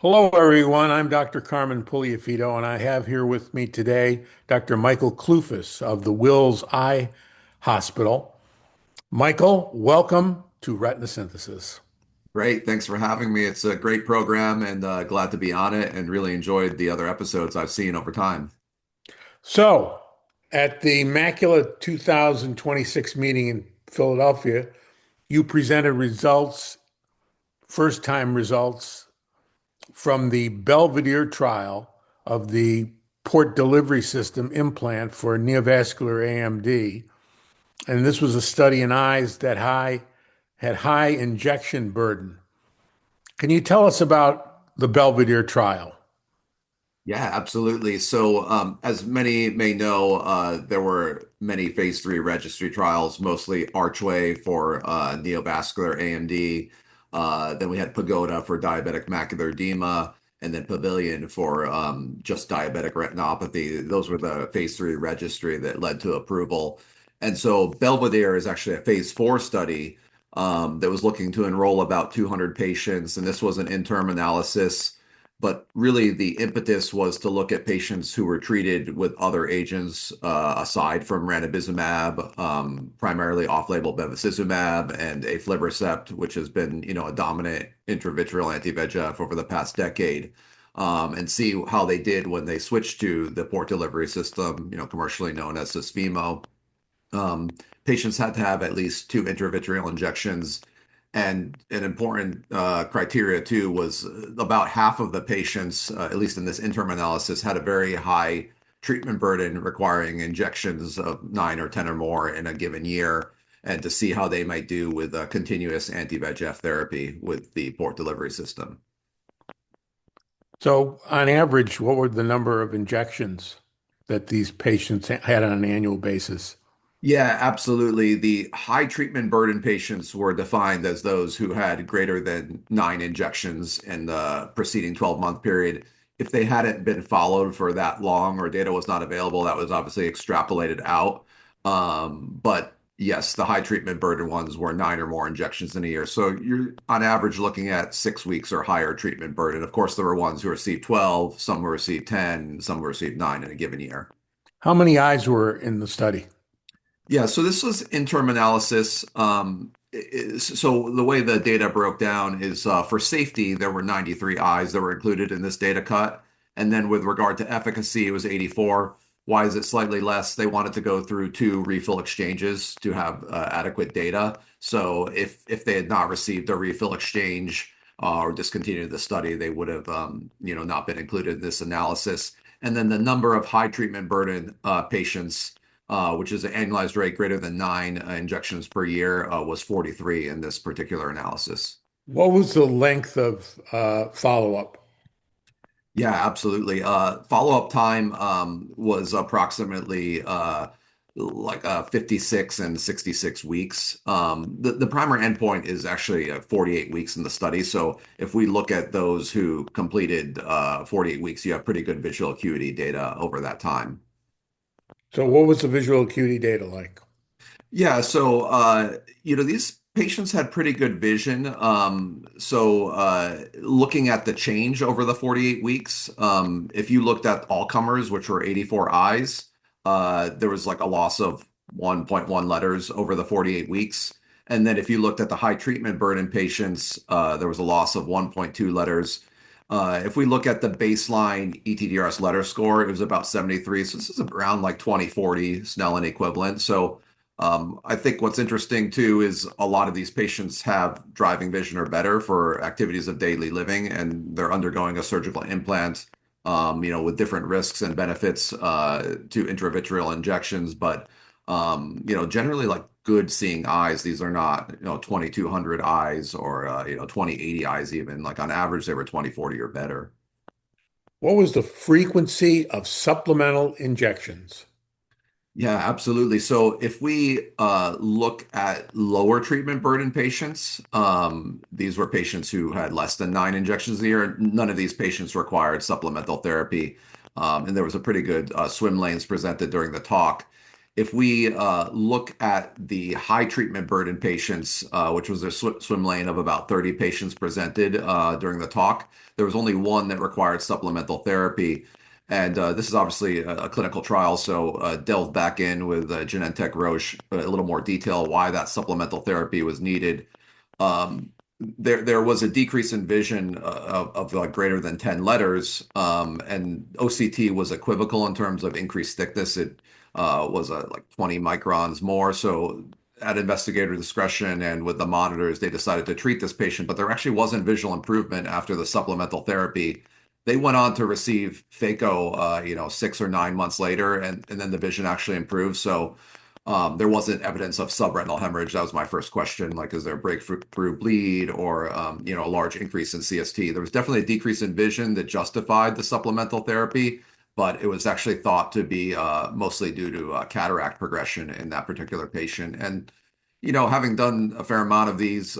Hello, everyone. I'm Dr. Carmen Pugliafito, and I have here with me today Dr. Michael Klufas of the Wills Eye Hospital. Michael, welcome to Retina Synthesis. Great. Thanks for having me. It's a great program and glad to be on it and really enjoyed the other episodes I've seen over time. So, at the Macula 2026 meeting in Philadelphia, you presented results, first time results from the Belvedere trial of the port delivery system implant for neovascular AMD. And this was a study in eyes that had high injection burden. Can you tell us about the Belvedere trial? Yeah, absolutely. So, as many may know, there were many phase three registry trials, mostly Archway for neovascular AMD. Then we had Pagoda for diabetic macular edema, and then Pavilion for just diabetic retinopathy. Those were the phase three registry that led to approval. And so, Belvedere is actually a phase four study that was looking to enroll about 200 patients, and this was an interim analysis. But really, the impetus was to look at patients who were treated with other agents aside from ranibizumab, primarily off-label bevacizumab and aflibercept, which has been, a dominant intravitreal anti-VEGF over the past decade, and see how they did when they switched to the port delivery system, commercially known as Susvimo. Um, Patients had to have at least two intravitreal injections. And an important criteria too was about half of the patients, at least in this interim analysis, had a very high treatment burden requiring injections of nine or 10 or more in a given year, and to see how they might do with a continuous anti-VEGF therapy with the port delivery system. So, on average, what were the number of injections that these patients had on an annual basis? Yeah, absolutely. The high treatment burden patients were defined as those who had greater than nine injections in the preceding 12-month period. If they hadn't been followed for that long or data was not available, that was obviously extrapolated out. But yes, the high treatment burden ones were nine or more injections in a year. So you're on average looking at 6 weeks or higher treatment burden. Of course, there were ones who received 12, some who received 10, some who received nine in a given year. How many eyes were in the study? Yeah, so this was interim analysis. So the way the data broke down is for safety, there were 93 eyes that were included in this data cut. And then with regard to efficacy, it was 84. Why is it slightly less? They wanted to go through two refill exchanges to have adequate data. So if they had not received a refill exchange or discontinued the study, they would have not been included in this analysis. And then the number of high treatment burden patients which is an annualized rate greater than nine injections per year, was 43 in this particular analysis. What was the length of follow-up? Yeah, absolutely. Follow-up time was approximately 56 and 66 weeks. The primary endpoint is actually 48 weeks in the study. So if we look at those who completed 48 weeks, you have pretty good visual acuity data over that time. So, what was the visual acuity data like? Yeah, so these patients had pretty good vision. Looking at the change over the 48 weeks, if you looked at all comers, which were 84 eyes, there was like a loss of 1.1 letters over the 48 weeks. And then if you looked at the high treatment burden patients, there was a loss of 1.2 letters. If we look at the baseline ETDRS letter score, it was about 73. So this is around like 20/40 Snellen equivalent. So I think what's interesting too is a lot of these patients have driving vision or better for activities of daily living, and they're undergoing a surgical implant, with different risks and benefits to intravitreal injections. But generally like good seeing eyes. These are not 2200 eyes or 20/80 eyes even. Like on average, they were 20/40 or better. What was the frequency of supplemental injections? Yeah, absolutely. So if we look at lower treatment burden patients, these were patients who had less than nine injections a year. None of these patients required supplemental therapy. And there was a pretty good swim lanes presented during the talk. if we look at the high treatment burden patients, which was a swim lane of about 30 patients presented during the talk, there was only one that required supplemental therapy. And this is obviously a clinical trial, so delve back in with Genentech Roche a little more detail why that supplemental therapy was needed. Um, there was a decrease in vision of like greater than 10 letters, and OCT was equivocal in terms of increased thickness. It was like 20 microns more. So at investigator discretion and with the monitors, they decided to treat this patient, but there actually wasn't visual improvement after the supplemental therapy. They went on to receive phaco, 6 or 9 months later, and then the vision actually improved. So there wasn't evidence of subretinal hemorrhage. That was my first question. Like, is there a breakthrough bleed or, a large increase in CST? There was definitely a decrease in vision that justified the supplemental therapy, but it was actually thought to be mostly due to cataract progression in that particular patient. And, having done a fair amount of these,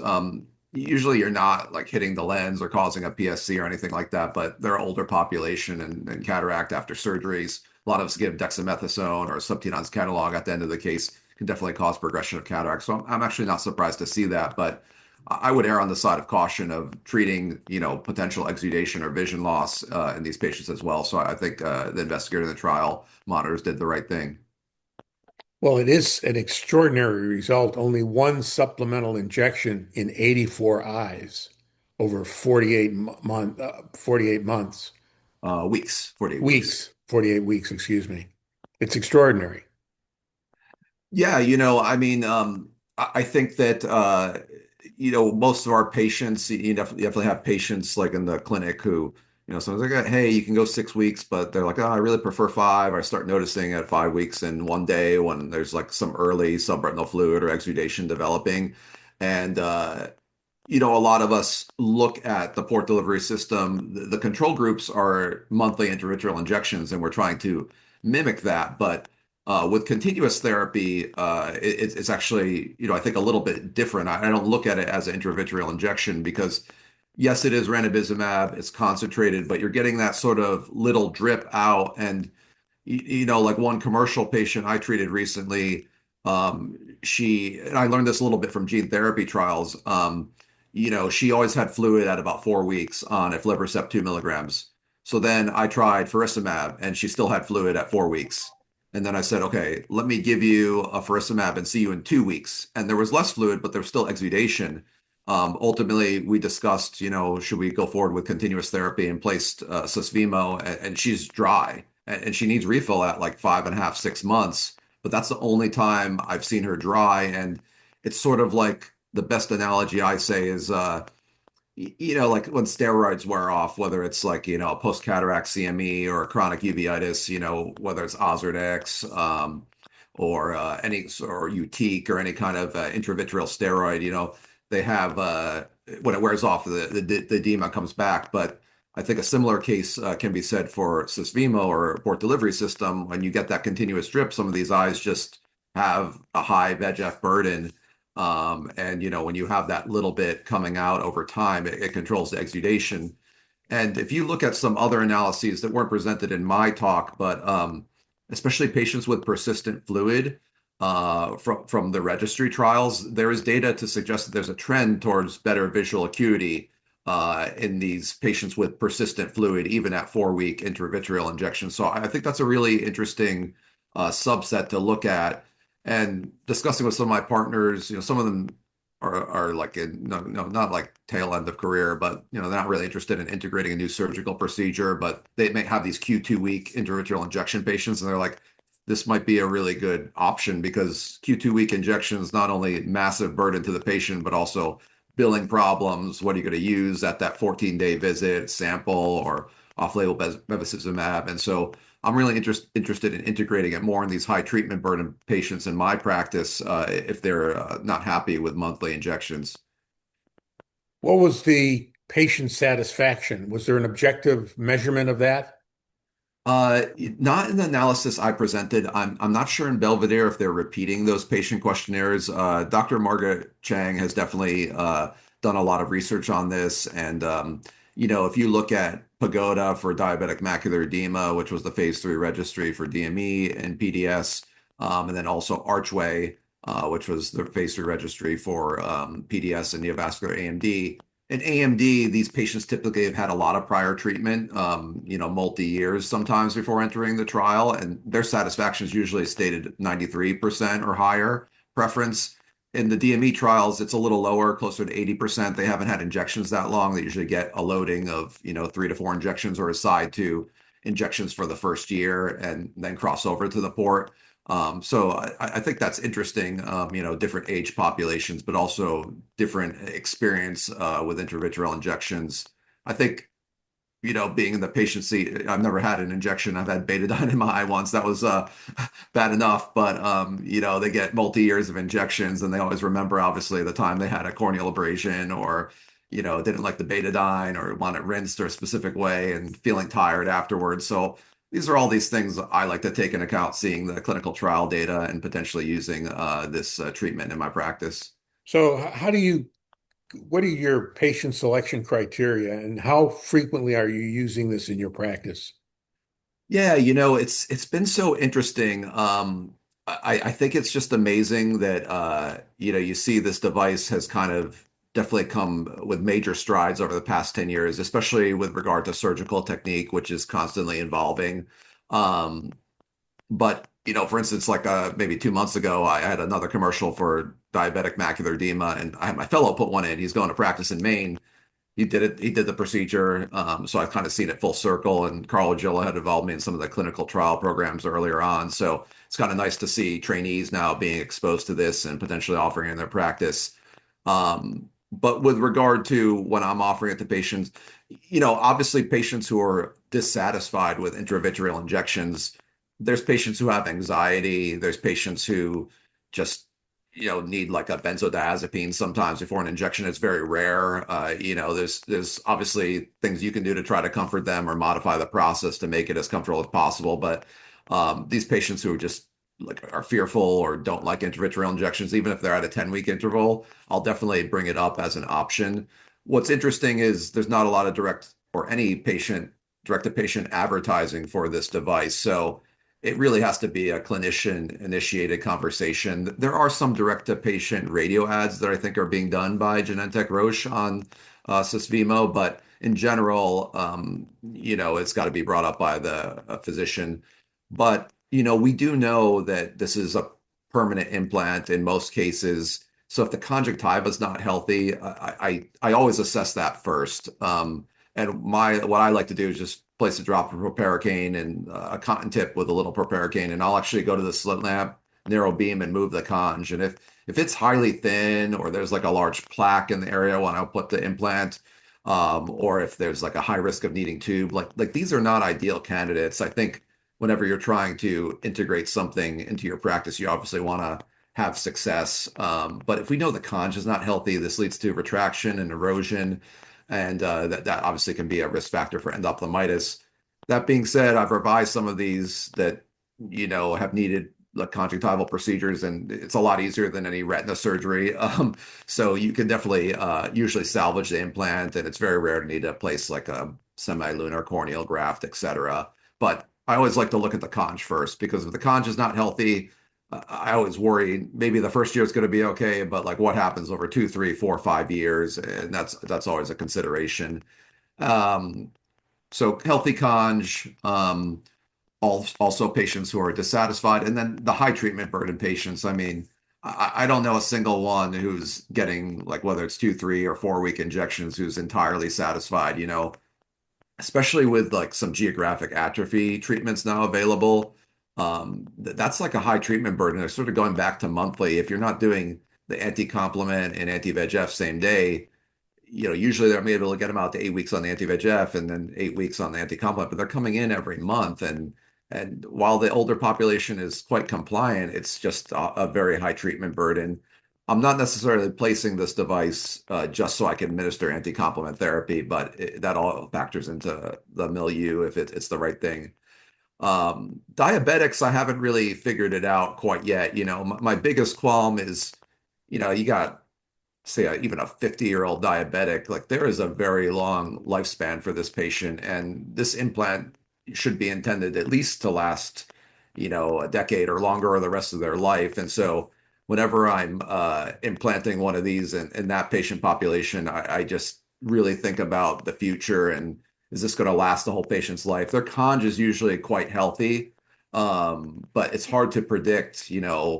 usually you're not like hitting the lens or causing a PSC or anything like that, but they're an older population and cataract after surgeries. A lot of us give dexamethasone or Subtenon's catalog at the end of the case can definitely cause progression of cataract. So I'm actually not surprised to see that, but I would err on the side of caution of treating, potential exudation or vision loss in these patients as well. So I think the investigator in the trial monitors did the right thing. Well, it is an extraordinary result. Only one supplemental injection in 84 eyes over 48 months, Weeks, 48 weeks. weeks, 48 weeks, excuse me. It's extraordinary. Yeah, I mean, I think that most of our patients, you definitely have patients like in the clinic who, someone's like, hey, you can go 6 weeks, but they're like, oh, I really prefer 5. I start noticing at 5 weeks in one day when there's like some early subretinal fluid or exudation developing. And a lot of us look at the port delivery system. The control groups are monthly intravitreal injections, and we're trying to mimic that. But with continuous therapy, it's actually, I think a little bit different. I don't look at it as an intravitreal injection because, yes, it is ranibizumab, it's concentrated, but you're getting that sort of little drip out. And like one commercial patient I treated recently, and I learned this a little bit from gene therapy trials. She always had fluid at about 4 weeks on aflibercept 2 milligrams. So then I tried faricimab, and she still had fluid at 4 weeks. And then I said, okay, let me give you a faricimab and see you in 2 weeks. And there was less fluid, but there was still exudation. Ultimately, we discussed, should we go forward with continuous therapy and placed Susvimo, and she's dry and she needs refill at like 5.5, 6 months. But that's the only time I've seen her dry. And it's sort of like the best analogy I say is, like when steroids wear off, whether it's like, a post-cataract CME or a chronic uveitis, whether it's Ozurdex, or or Utique or any kind of intravitreal steroid, they have when it wears off, the edema comes back. But I think a similar case can be said for Susvimo or port delivery system. When you get that continuous drip, some of these eyes just have a high VEGF burden. And when you have that little bit coming out over time, it controls the exudation. And if you look at some other analyses that weren't presented in my talk, but especially patients with persistent fluid from the registry trials, there is data to suggest that there's a trend towards better visual acuity in these patients with persistent fluid, even at 4-week intravitreal injections. So I think that's a really interesting subset to look at. And discussing with some of my partners, some of them are like not like tail end of career, but they're not really interested in integrating a new surgical procedure, but they may have these Q2-week intravitreal injection patients, and they're like, this might be a really good option because Q2-week injections not only massive burden to the patient, but also billing problems. What are you going to use at that 14-day visit, sample or off-label bevacizumab? And so I'm really interested in integrating it more in these high treatment burden patients in my practice if they're not happy with monthly injections. What was the patient satisfaction? Was there an objective measurement of that? Not in the analysis I presented. I'm not sure in Belvedere if they're repeating those patient questionnaires. Dr. Margaret Chang has definitely done a lot of research on this. And, if you look at Pagoda for diabetic macular edema, which was the phase 3 registry for DME and PDS, and then also Archway, which was the phase 3 registry for PDS and neovascular AMD. In AMD, these patients typically have had a lot of prior treatment, multi years sometimes before entering the trial, and their satisfaction is usually stated 93% or higher preference. In the DME trials, it's a little lower, closer to 80%. They haven't had injections that long. They usually get a loading of, 3 to 4 injections or a side to injections for the first year and then cross over to the port. So I think that's interesting, different age populations, but also different experience with intravitreal injections. I think, being in the patient seat, I've never had an injection. I've had betadine in my eye once. That was bad enough, but they get multi-years of injections and they always remember, obviously, the time they had a corneal abrasion or, didn't like the betadine or want it rinsed or a specific way and feeling tired afterwards. So these are all these things I like to take into account, seeing the clinical trial data and potentially using this treatment in my practice. So, what are your patient selection criteria and how frequently are you using this in your practice? Yeah, it's been so interesting. I think it's just amazing that you see this device has kind of definitely come with major strides over the past 10 years, especially with regard to surgical technique, which is constantly evolving. Um, but for instance, like maybe 2 months ago, I had another commercial for diabetic macular edema, and I had my fellow put one in. He's going to practice in Maine. He did it. He did the procedure. So I've kind of seen it full circle. And Carl Gilla had involved me in some of the clinical trial programs earlier on. So it's kind of nice to see trainees now being exposed to this and potentially offering in their practice. But with regard to when I'm offering it to patients, obviously patients who are dissatisfied with intravitreal injections, there's patients who have anxiety. There's patients who just need like a benzodiazepine sometimes before an injection. It's very rare. There's obviously things you can do to try to comfort them or modify the process to make it as comfortable as possible. But these patients who are just like are fearful or don't like intravitreal injections, even if they're at a 10-week interval, I'll definitely bring it up as an option. What's interesting is there's not a lot of direct or any patient direct to patient advertising for this device. So it really has to be a clinician initiated conversation. There are some direct to patient radio ads that I think are being done by Genentech Roche on Susvimo, but in general, it's got to be brought up by the physician. But, we do know that this is a permanent implant in most cases. So if the conjunctiva is not healthy, I always assess that first. And what I like to do is just place a drop of proparacaine and a cotton tip with a little proparacaine, and I'll actually go to the slit lamp, narrow beam, and move the conj. And if it's highly thin or there's like a large plaque in the area when I put the implant, or if there's like a high risk of needing tube, like these are not ideal candidates. I think whenever you're trying to integrate something into your practice, you obviously want to have success. But if we know the conj is not healthy, this leads to retraction and erosion, and that obviously can be a risk factor for endophthalmitis. That being said, I've revised some of these that have needed like conjunctival procedures, and it's a lot easier than any retina surgery. So you can definitely usually salvage the implant, and it's very rare to need to place like a semilunar corneal graft, etc. But I always like to look at the conj first because if the conj is not healthy, I always worry maybe the first year is going to be okay, but like what happens over 2, 3, 4, 5 years, and that's always a consideration. Um, so healthy conj, also patients who are dissatisfied, and then the high treatment burden patients. I mean, I don't know a single one who's getting like whether it's 2, 3, or 4 week injections who's entirely satisfied. Especially with like some geographic atrophy treatments now available. That's like a high treatment burden. They're sort of going back to monthly. If you're not doing the anti-complement and anti-VEGF same day, usually they're able to get them out to 8 weeks on the anti-VEGF and then 8 weeks on the anti-complement, but they're coming in every month. And while the older population is quite compliant, it's just a very high treatment burden. I'm not necessarily placing this device just so I can administer anti-complement therapy, but that all factors into the milieu if it's the right thing. Diabetics, I haven't really figured it out quite yet. My biggest qualm is, you got say even a 50-year-old diabetic, like there is a very long lifespan for this patient, and this implant should be intended at least to last, a decade or longer or the rest of their life. And so whenever I'm implanting one of these in that patient population, I just really think about the future and is this going to last the whole patient's life? Their conj is usually quite healthy, but it's hard to predict,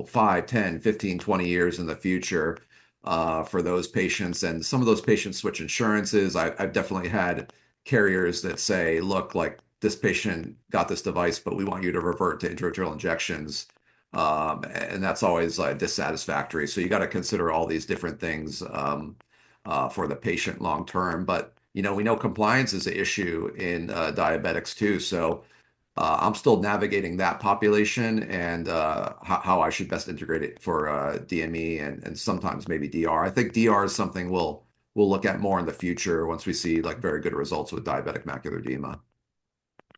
5, 10, 15, 20 years in the future for those patients. And some of those patients switch insurances. I've definitely had carriers that say, look, like this patient got this device, but we want you to revert to intravitreal injections. And that's always dissatisfactory. So you got to consider all these different things for the patient long term. But, we know compliance is an issue in diabetics too. So I'm still navigating that population and how I should best integrate it for DME and sometimes maybe DR. I think DR is something we'll look at more in the future once we see like very good results with diabetic macular edema.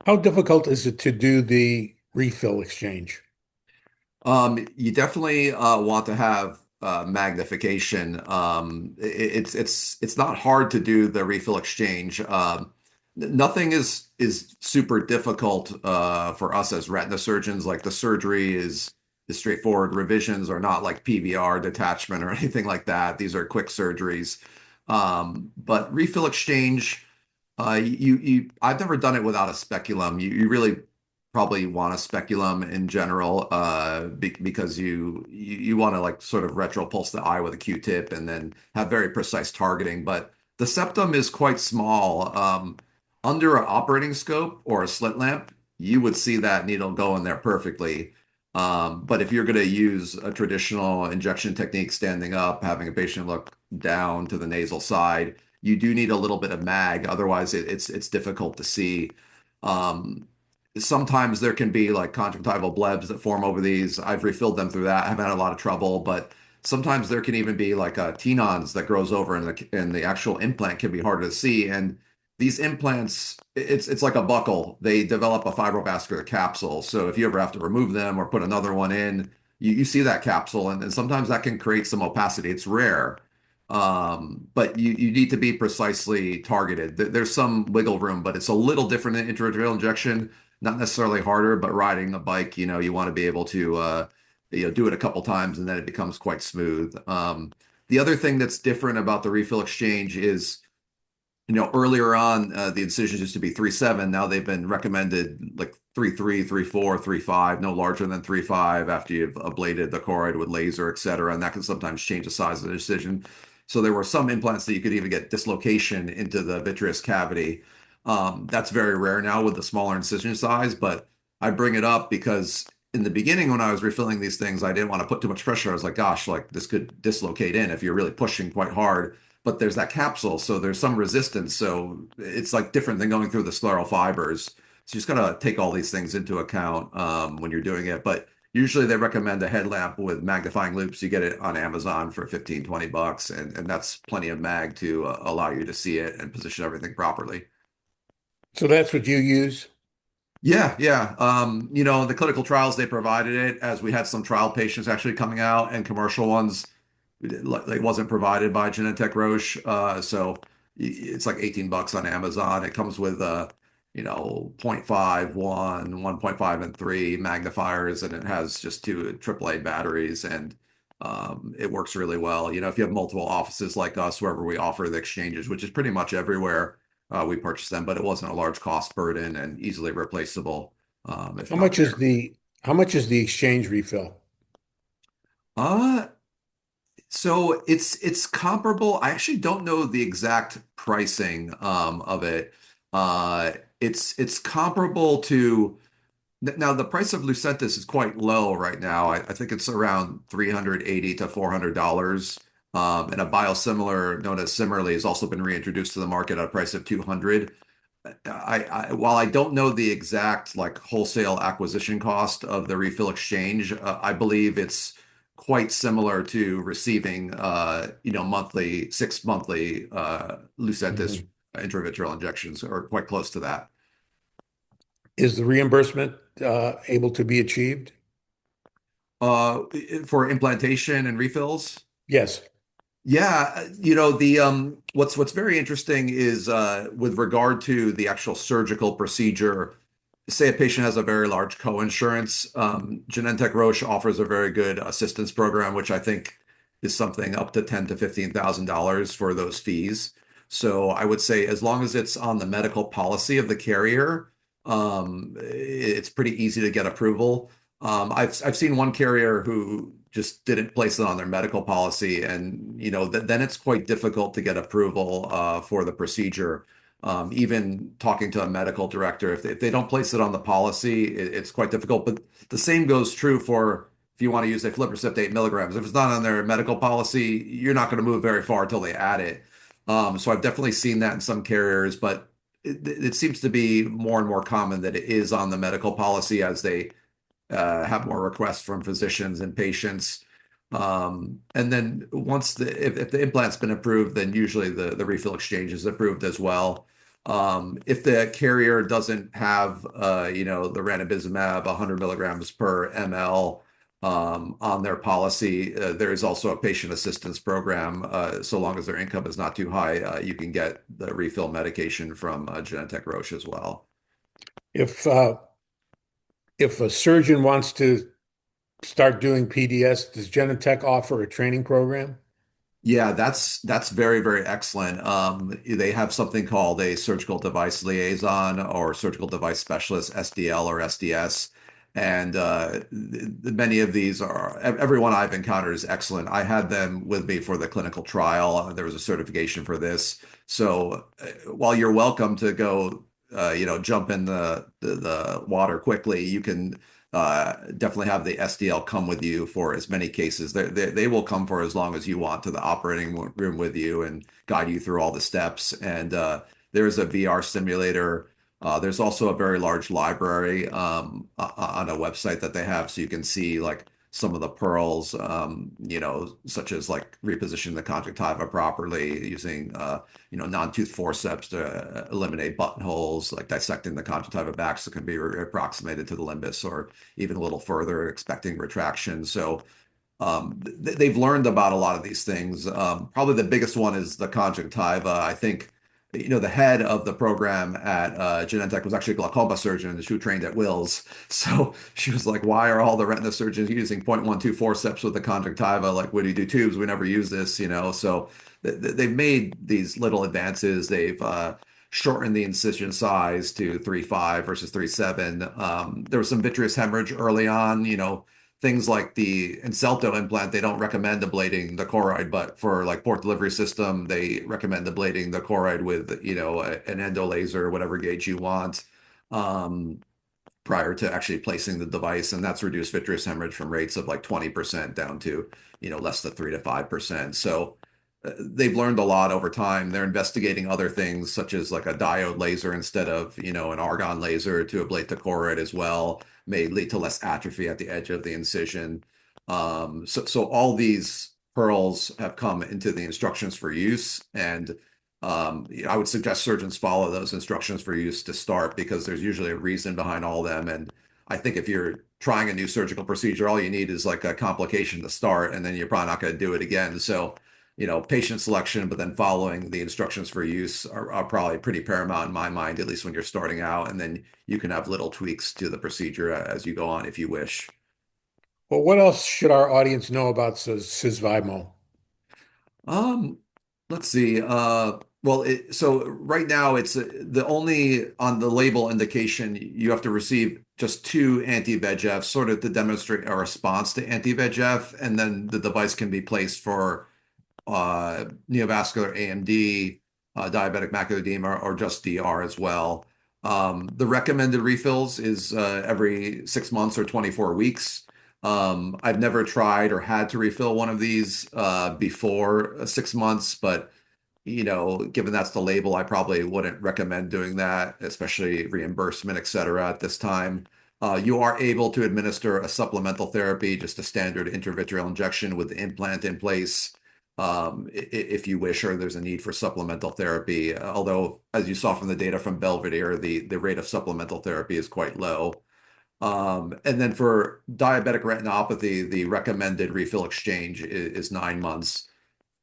How difficult is it to do the refill exchange? You definitely want to have magnification. It's not hard to do the refill exchange. Nothing is super difficult for us as retina surgeons. Like the surgery is straightforward. Revisions are not like PVR detachment or anything like that. These are quick surgeries. But refill exchange, I've never done it without a speculum. You really probably want a speculum in general, because you want to like sort of retropulse the eye with a Q-tip and then have very precise targeting. But the septum is quite small. Under an operating scope or a slit lamp, you would see that needle go in there perfectly. But if you're going to use a traditional injection technique standing up, having a patient look down to the nasal side, you do need a little bit of mag. Otherwise, it's difficult to see. Um, Sometimes there can be like conjunctival blebs that form over these. I've refilled them through that. I haven't had a lot of trouble, but sometimes there can even be like tenons that grows over and the actual implant can be harder to see. And these implants, it's like a buckle. They develop a fibrovascular capsule. So if you ever have to remove them or put another one in, you see that capsule, and sometimes that can create some opacity. It's rare. But you need to be precisely targeted. There's some wiggle room, but it's a little different than intravitreal injection, not necessarily harder, but riding a bike, you want to be able to do it a couple times and then it becomes quite smooth. The other thing that's different about the refill exchange is, earlier on, the incisions used to be 3.7. Now they've been recommended like 3.3, 3.4, 3.5, no larger than 3.5 after you've ablated the choroid with laser, et cetera. And that can sometimes change the size of the incision. So there were some implants that you could even get dislocation into the vitreous cavity. That's very rare now with the smaller incision size, but I bring it up because in the beginning when I was refilling these things, I didn't want to put too much pressure. I was like, gosh, like this could dislocate in if you're really pushing quite hard, but there's that capsule, so there's some resistance. So it's like different than going through the scleral fibers. So you just gotta take all these things into account when you're doing it. But usually they recommend a headlamp with magnifying loops. You get it on Amazon for 15, $20, and that's plenty of mag to allow you to see it and position everything properly. So that's what you use? Yeah, yeah. The clinical trials, they provided it as we had some trial patients actually coming out and commercial ones. It wasn't provided by Genentech Roche. So it's like $18 on Amazon. It comes with, 0.5, 1, 1.5, and 3 magnifiers, and it has just two AAA batteries, and it works really well. If you have multiple offices like us, wherever we offer the exchanges, which is pretty much everywhere, we purchase them, but it wasn't a large cost burden and easily replaceable, if How not much is there. the exchange refill? Uh, So it's comparable. I actually don't know the exact pricing of it. It's comparable to now the price of Lucentis is quite low right now. I think it's around 380 to $400. And a biosimilar known as Cimerli has also been reintroduced to the market at a price of 200. While I don't know the exact like wholesale acquisition cost of the refill exchange, I believe it's quite similar to receiving monthly, 6 monthly Lucentis Mhm. intravitreal injections, or quite close to that. Is the reimbursement able to be achieved? Uh, for implantation and refills. Yes. Yeah, the what's very interesting is with regard to the actual surgical procedure. say a patient has a very large coinsurance, Genentech Roche offers a very good assistance program, which I think is something up to ten to $15,000 for those fees. So I would say as long as it's on the medical policy of the carrier, it's pretty easy to get approval. I've seen one carrier who just didn't place it on their medical policy, and then it's quite difficult to get approval for the procedure. Even talking to a medical director, if they don't place it on the policy, it's quite difficult. But the same goes true for if you want to use aflibercept 8 milligrams. If it's not on their medical policy, you're not going to move very far until they add it. So I've definitely seen that in some carriers, but it seems to be more and more common that it is on the medical policy as they have more requests from physicians and patients. And then once if the implant's been approved, then usually the refill exchange is approved as well. If the carrier doesn't have the ranibizumab 100 milligrams per ml on their policy, there is also a patient assistance program. So long as their income is not too high, you can get the refill medication from Genentech Roche as well. If if a surgeon wants to start doing PDS, does Genentech offer a training program? Yeah, that's very, very excellent. They have something called a surgical device liaison or surgical device specialist, SDL or SDS. And many of these are, everyone I've encountered is excellent. I had them with me for the clinical trial. There was a certification for this. So while you're welcome to go, jump in the water quickly, you can definitely have the SDL come with you for as many cases. They will come for as long as you want to the operating room with you and guide you through all the steps. And there's a VR simulator. There's also a very large library on a website that they have, so you can see like some of the pearls, such as like repositioning the conjunctiva properly using, non-tooth forceps to eliminate buttonholes, like dissecting the conjunctiva back so it can be approximated to the limbus or even a little further, expecting retraction. So they've learned about a lot of these things. Probably the biggest one is the conjunctiva. I think, the head of the program at Genentech was actually a glaucoma surgeon who trained at Wills. So she was like, why are all the retina surgeons using 0.12 forceps with the conjunctiva? Like, when do you do tubes? We never use this. So they've made these little advances. They've shortened the incision size to 3.5 versus 3.7. There was some vitreous hemorrhage early on, things like the Incelto implant, they don't recommend ablating the choroid, but for like port delivery system, they recommend ablating the choroid with, an endo laser, whatever gauge you want, prior to actually placing the device. And that's reduced vitreous hemorrhage from rates of like 20% down to, less than 3 to 5%. So they've learned a lot over time. They're investigating other things such as like a diode laser instead of, an argon laser to ablate the choroid as well, may lead to less atrophy at the edge of the incision. So all these pearls have come into the instructions for use, and I would suggest surgeons follow those instructions for use to start because there's usually a reason behind all of them. And I think if you're trying a new surgical procedure, all you need is like a complication to start, and then you're probably not going to do it again. So, patient selection, but then following the instructions for use are probably pretty paramount in my mind, at least when you're starting out. And then you can have little tweaks to the procedure as you go on if you wish. Well, what else should our audience know about Sysvimo? Um, let's see. Well, so right now it's the only on the label indication you have to receive just two anti-VEGF, sort of to demonstrate a response to anti-VEGF, and then the device can be placed for neovascular AMD, diabetic macular edema, or just DR as well. The recommended refills is every 6 months or 24 weeks. I've never tried or had to refill one of these before 6 months, but given that's the label, I probably wouldn't recommend doing that, especially reimbursement, et cetera, at this time. You are able to administer a supplemental therapy, just a standard intravitreal injection with the implant in place, if you wish, or there's a need for supplemental therapy. Although, as you saw from the data from Belvedere, the rate of supplemental therapy is quite low. And then for diabetic retinopathy, the recommended refill exchange is 9 months.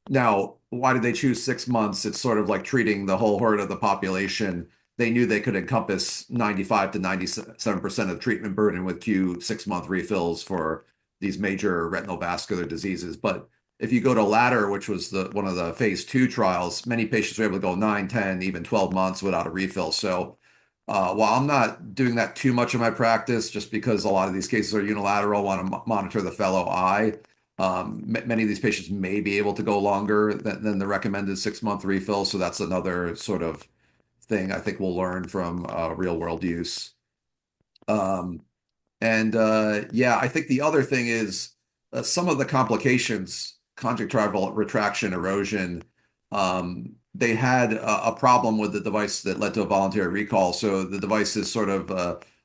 Now, why did they choose 6 months? It's sort of like treating the whole herd of the population. they knew they could encompass 95 to 97% of treatment burden with Q 6 month refills for these major retinal vascular diseases. But if you go to Ladder, which was the one of the phase 2 trials, many patients were able to go 9, 10, even 12 months without a refill. So while I'm not doing that too much in my practice, just because a lot of these cases are unilateral, want to monitor the fellow eye, many of these patients may be able to go longer than the recommended 6 month refill. So that's another sort of thing I think we'll learn from real world use. Um, and yeah, I think the other thing is some of the complications, conjunctival retraction, erosion, they had a problem with the device that led to a voluntary recall. So the device is sort of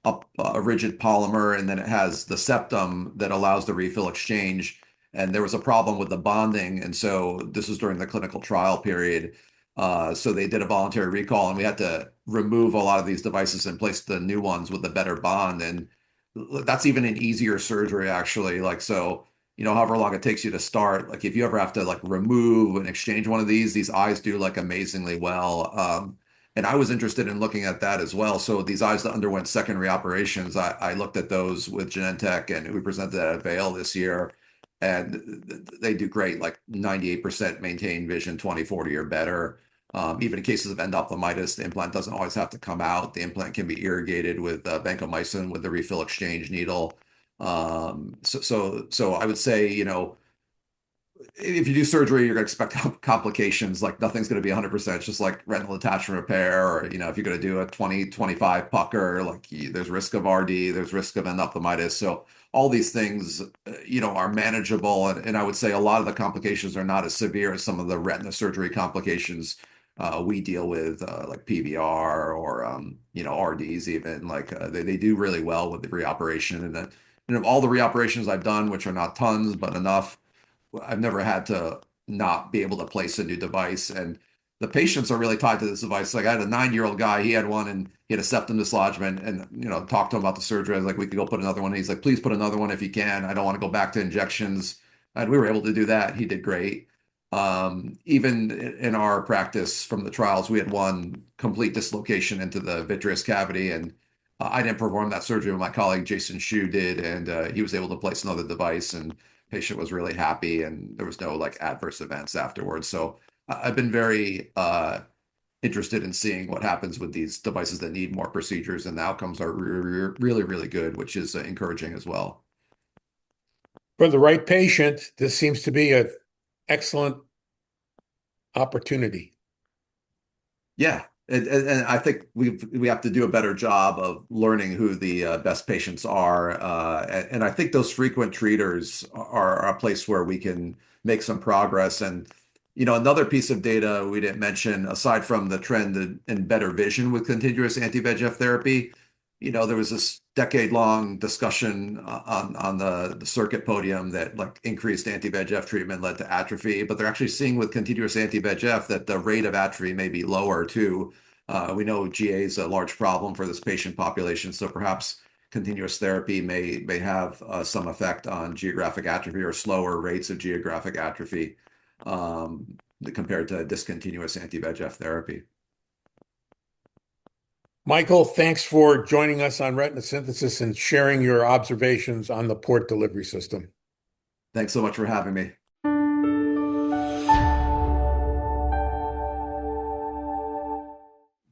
a rigid polymer, and then it has the septum that allows the refill exchange. And there was a problem with the bonding. And so this was during the clinical trial period. So they did a voluntary recall, and we had to remove a lot of these devices and place the new ones with a better bond. And that's even an easier surgery actually. Like, so, however long it takes you to start, like if you ever have to like remove and exchange one of these eyes do like amazingly well. And I was interested in looking at that as well. So these eyes that underwent secondary operations, I looked at those with Genentech, and we presented that at Vail this year, and they do great, like 98% maintain vision 20/40 or better. Even in cases of endophthalmitis, the implant doesn't always have to come out. The implant can be irrigated with vancomycin with the refill exchange needle. So I would say, if you do surgery, you're going to expect complications. Like nothing's going to be 100%. It's just like retinal detachment repair, or, if you're going to do a 20/25 pucker, like there's risk of RD, there's risk of endophthalmitis. So all these things, are manageable. And I would say a lot of the complications are not as severe as some of the retina surgery complications we deal with, like PVR or, RDs even. Like they do really well with the reoperation. And then, of all the reoperations I've done, which are not tons, but enough, I've never had to not be able to place a new device. And the patients are really tied to this device. Like I had a 9-year-old guy, he had one and he had a septum dislodgement, and, talked to him about the surgery. I was like, we could go put another one. And he's like, please put another one if you can. I don't want to go back to injections. And we were able to do that. He did great. Even in our practice from the trials, we had one complete dislocation into the vitreous cavity, and I didn't perform that surgery, but my colleague Jason Shu did, and he was able to place another device, and patient was really happy, and there was no like adverse events afterwards. So I've been very interested in seeing what happens with these devices that need more procedures, and the outcomes are really, really good, which is encouraging as well. For the right patient, this seems to be an excellent opportunity. Yeah, and I think we have to do a better job of learning who the best patients are, and I think those frequent treaters are a place where we can make some progress. And another piece of data we didn't mention, aside from the trend in better vision with continuous anti-VEGF therapy, there was this decade-long discussion on the circuit podium that like increased anti-VEGF treatment led to atrophy, but they're actually seeing with continuous anti-VEGF that the rate of atrophy may be lower too. We know GA is a large problem for this patient population, so perhaps continuous therapy may have some effect on geographic atrophy or slower rates of geographic atrophy compared to discontinuous anti-VEGF therapy. Michael, thanks for joining us on retina synthesis and sharing your observations on the port delivery system. Thanks so much for having me.